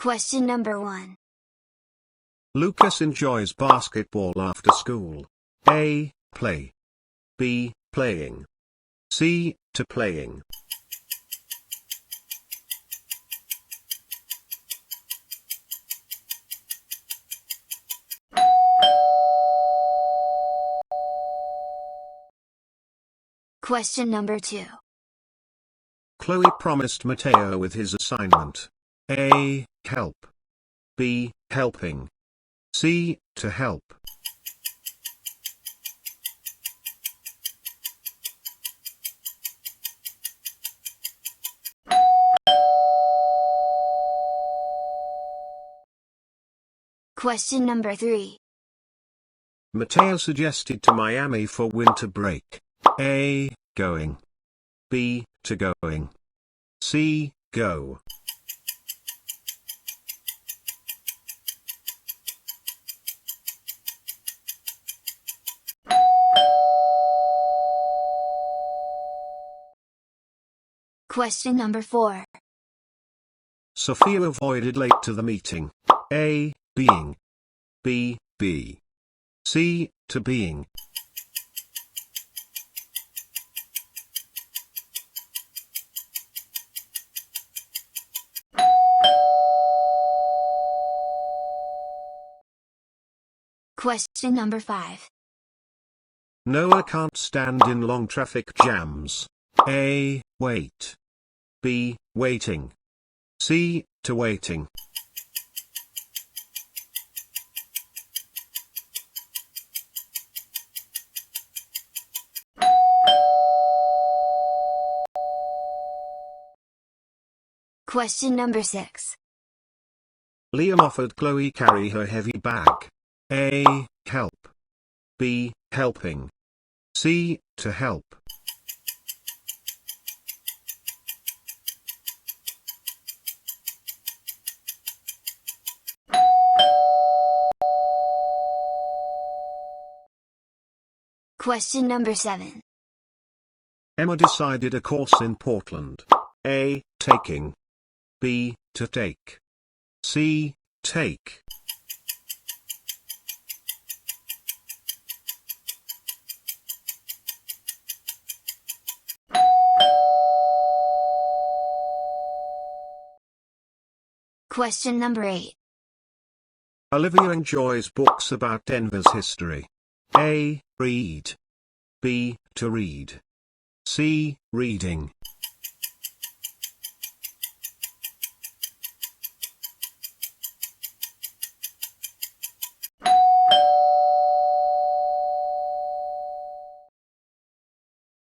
Question number 1. Lucas enjoys basketball after school. A. Play. B. Playing. C. To playing. Question number 2. Chloe promised Mateo with his assignment. A. Help. B. Helping. C. To help. Question number 3. Mateo suggested to Miami for winter break. A. Going. B. To going. C. Go. Question number 4. Sophia avoided late to the meeting. A. Being. B. Be. C. To being. Question number 5. Noah can't stand in long traffic jams. A. Wait. B. Waiting. C. To waiting. Question number 6. Liam offered Chloe carry her heavy bag. A. Help. B. Helping. C. To help. Question number 7. Emma decided a course in Portland. A. Taking. B. To take. C. Take. Question number 8. Olivia enjoys books about Denver's history. A. Read. B. To read. C. Reading.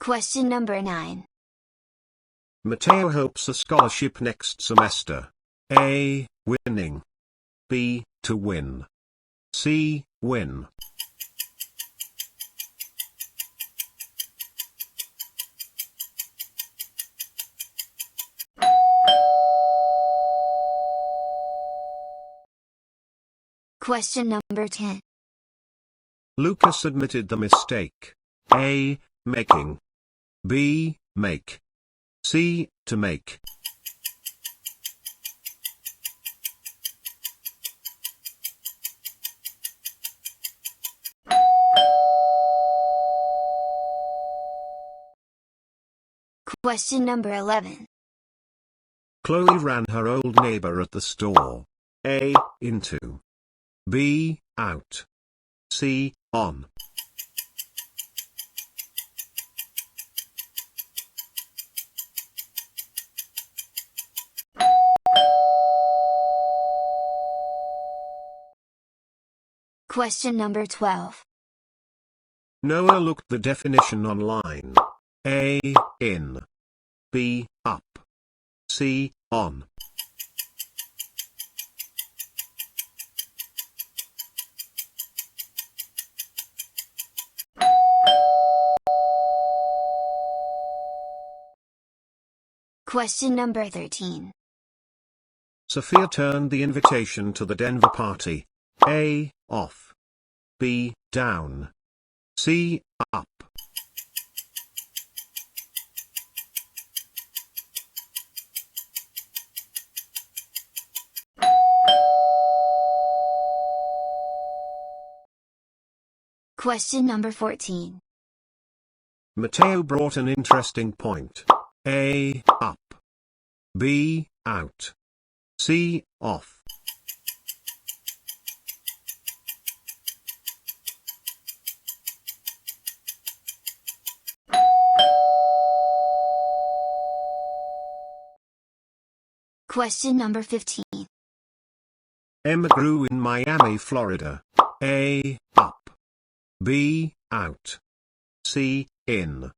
Question number 9. Mateo hopes a scholarship next semester. A. Winning. B. To win. C. Win. Question number 10. Lucas admitted the mistake. A. Making. B. Make. C. To make. Question number 11. Chloe ran her old neighbor at the store. A. Into. B. Out. C. On. Question number 12. Noah looked the definition online. A. In. B. Up. C. On. Question number 13. Sophia turned the invitation to the Denver party. A. Off. B. Down. C. Up. Question number 14. Matteo brought an interesting point. A. Up. B. Out. C. Off. Question number 15. Emma grew in Miami, Florida. A. Up. B. Out. C. In.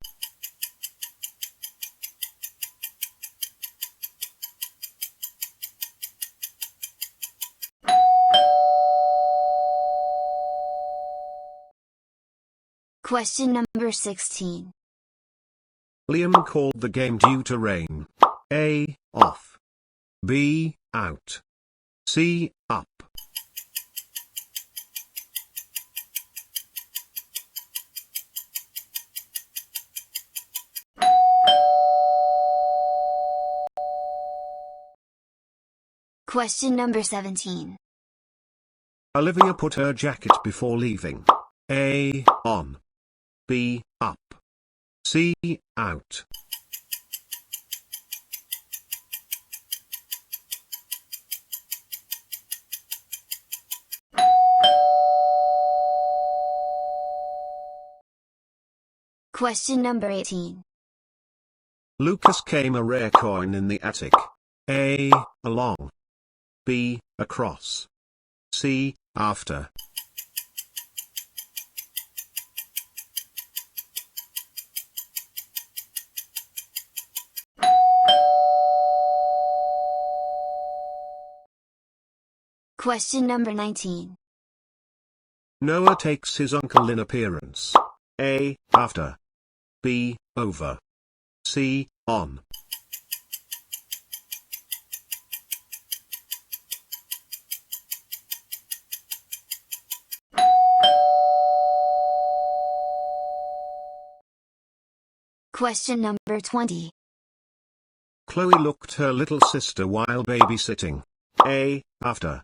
Question number 16. Liam called the game due to rain. A. Off. B. Out. C. Up. Question number 17. Olivia put her jacket before leaving. A. On. B. Up. C. Out. Question number 18. Lucas came a rare coin in the attic. A. Along. B. Across. C. After. Question number 19. Noah takes his uncle in appearance. A. After. B. Over. C. On. Question number 20. Chloe looked her little sister while babysitting. A. After.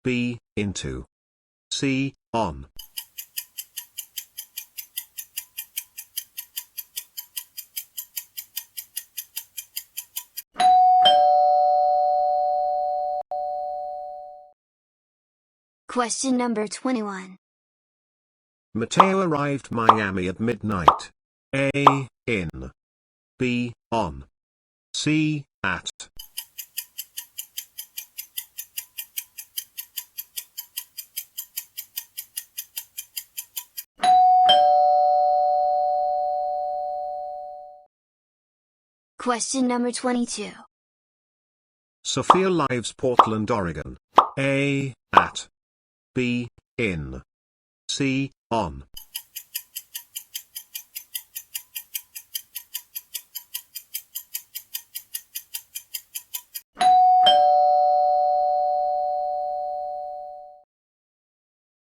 B. Into. C. On. Question number 21. Matteo arrived Miami at midnight. A. In. B. On. C. At. Question number 22. Sophia lives Portland, Oregon. A. At. B. In. C. On.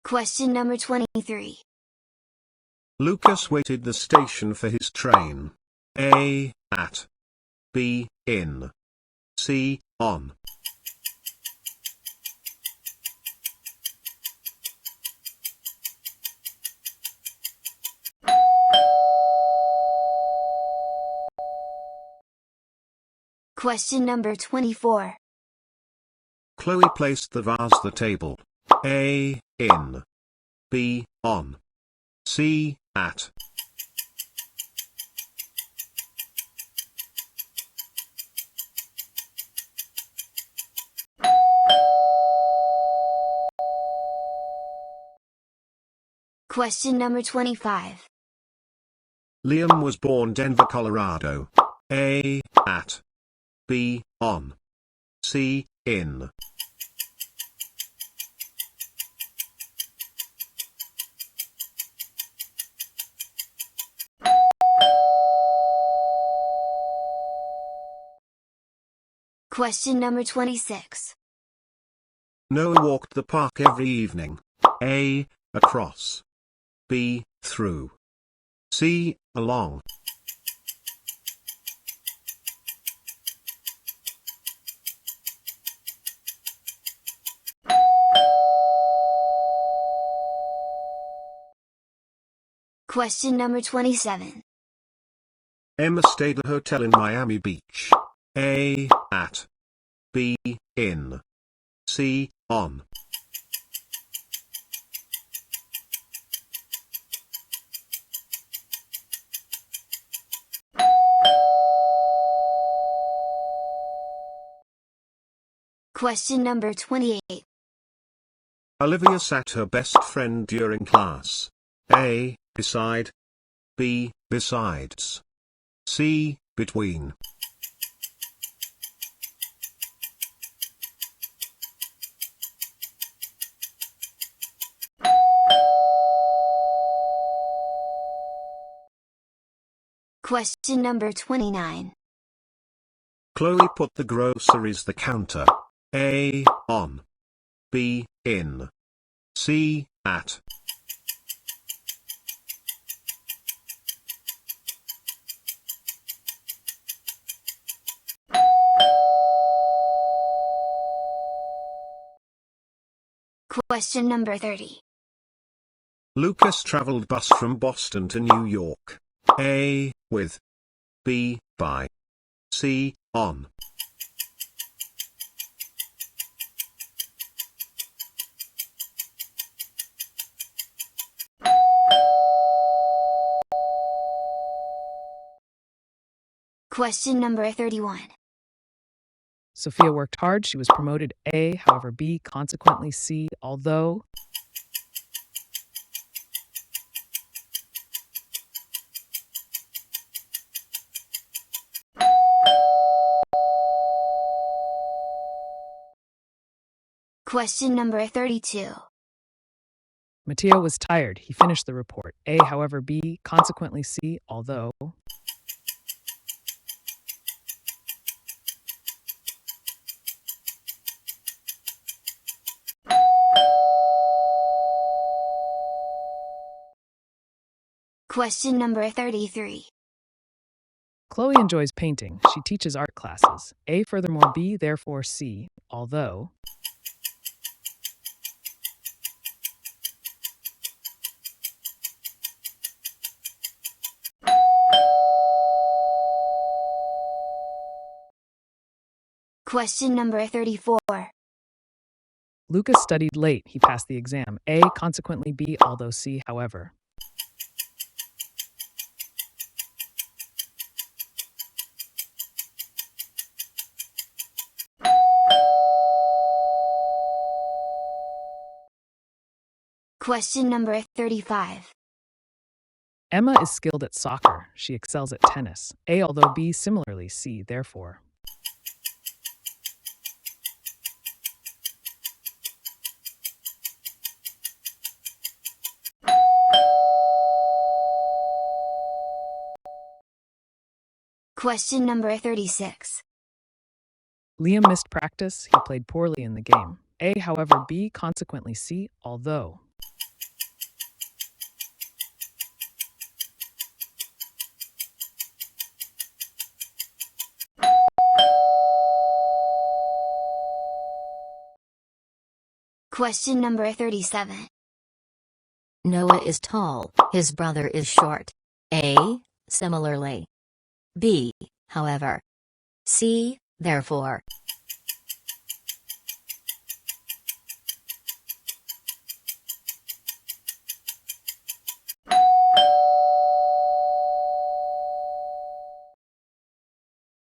Question number 23. Lucas waited the station for his train. A. At. B. In. C. On. Question number 24. Chloe placed the vase the table. A. In. B. On. C. At. Question number 25. Liam was born Denver, Colorado. A. At. B. On. C. In. Question number 26. Noah walked the park every evening. A. Across. B. Through. C. Along. Question number 27. Emma stayed at a hotel in Miami Beach. A. At. B. In. C. On. Question number 28. Olivia sat her best friend during class. A. Beside. B. Besides. C. Between. Question number 29. Chloe put the groceries the counter. A. On. B. In. C. At. Question number 30. Lucas traveled bus from Boston to New York. A. With. B. By. C. On. Question number 31. Sophia worked hard. She was promoted A, however B, consequently C, although. Question number 32. Matteo was tired. He finished the report. A, however B, consequently C, although. Question number 33. Chloe enjoys painting. She teaches art classes. A, furthermore B, therefore C, although. Question number 34. Lucas studied late. He passed the exam. A, consequently B, although C, however. Question number 35. Emma is skilled at soccer. She excels at tennis. A, although B, similarly C, therefore. Question number 36. Liam missed practice. He played poorly in the game. A, however B, consequently C, although. Question number 37. Noah is tall, his brother is short. A. Similarly. B. However. C. Therefore.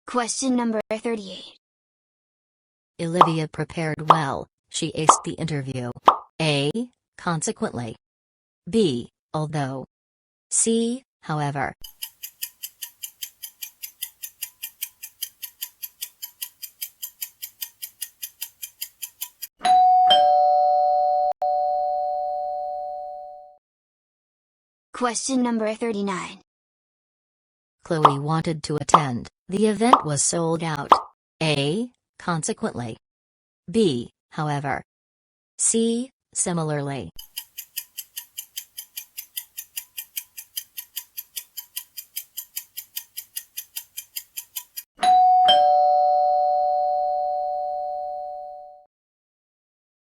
Question number 38. Olivia prepared well, she aced the interview. A. Consequently. B. Although. C. However. Question number 39. Chloe wanted to attend, the event was sold out. A. Consequently. B. However. C. Similarly.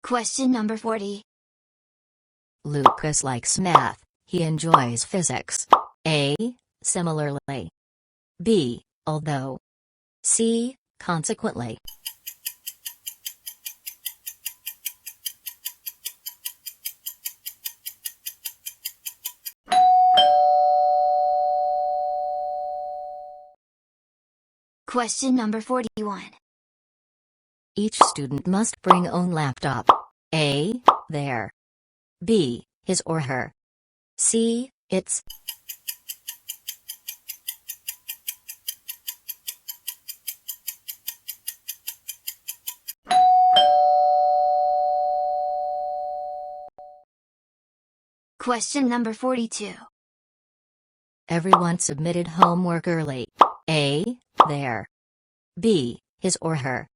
Question number 40. Lucas likes math, he enjoys physics. A. Similarly. B. Although. C. Consequently. Question number 41. Each student must bring own laptop. A. Their. B. His or her. C. Its. Question number 42. Everyone submitted homework early. A. Their. B. His or her.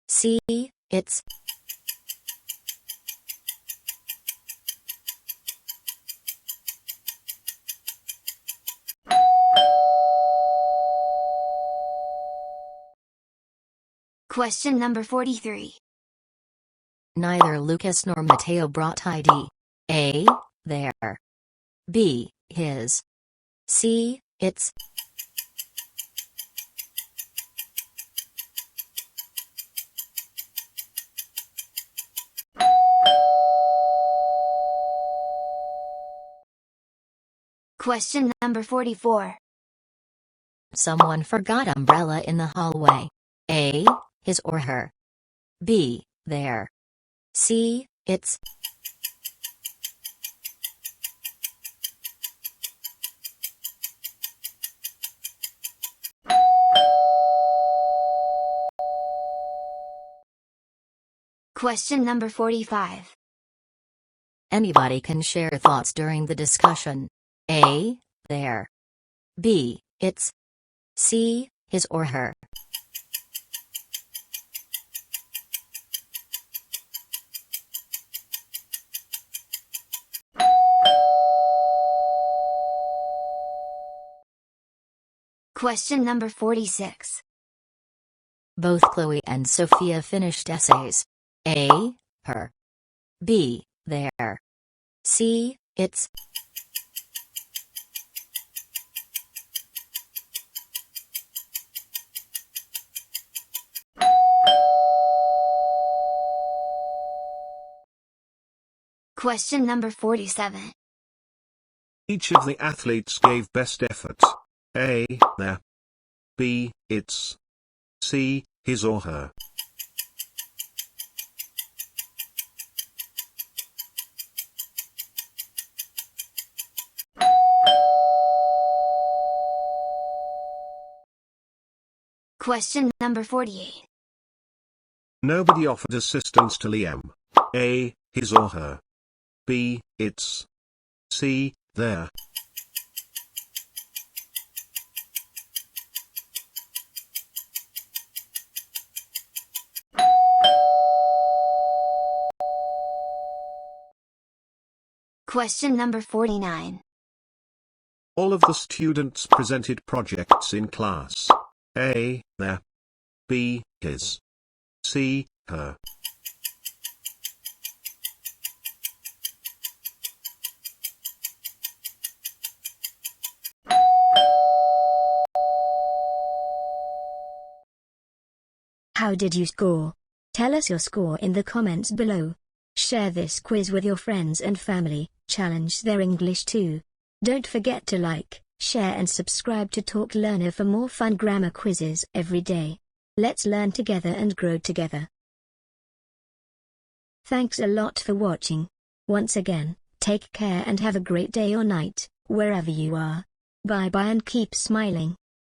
C. Its. Question number 43. Neither Lucas nor Mateo brought ID. A. Their. B. His. C. Its. Question number 44. Someone forgot umbrella in the hallway. A. His or her. B. Their. C. Its. Question number 45. Anybody can share thoughts during the discussion. A. Their. B. Its. C. His or her. Question number 46. Both Chloe and Sophia finished essays. A. Her. B. Their. C. Its. Question number 47. Each of the athletes gave best effort. A. Their. B. Its. C. His or her. Question number 48. Nobody offered assistance to Liam. A. His or her. B. Its. C. Their. Question number 49. All of the students presented projects in class. A. Their. B. His. C. Her. How did you score? Tell us your score in the comments below. Share this quiz with your friends and family, challenge their English too. Don't forget to like, share and subscribe to Talk Learner for more fun grammar quizzes every day. Let's learn together and grow together. Thanks a lot for watching. Once again, take care and have a great day or night, wherever you are. Bye bye and keep smiling.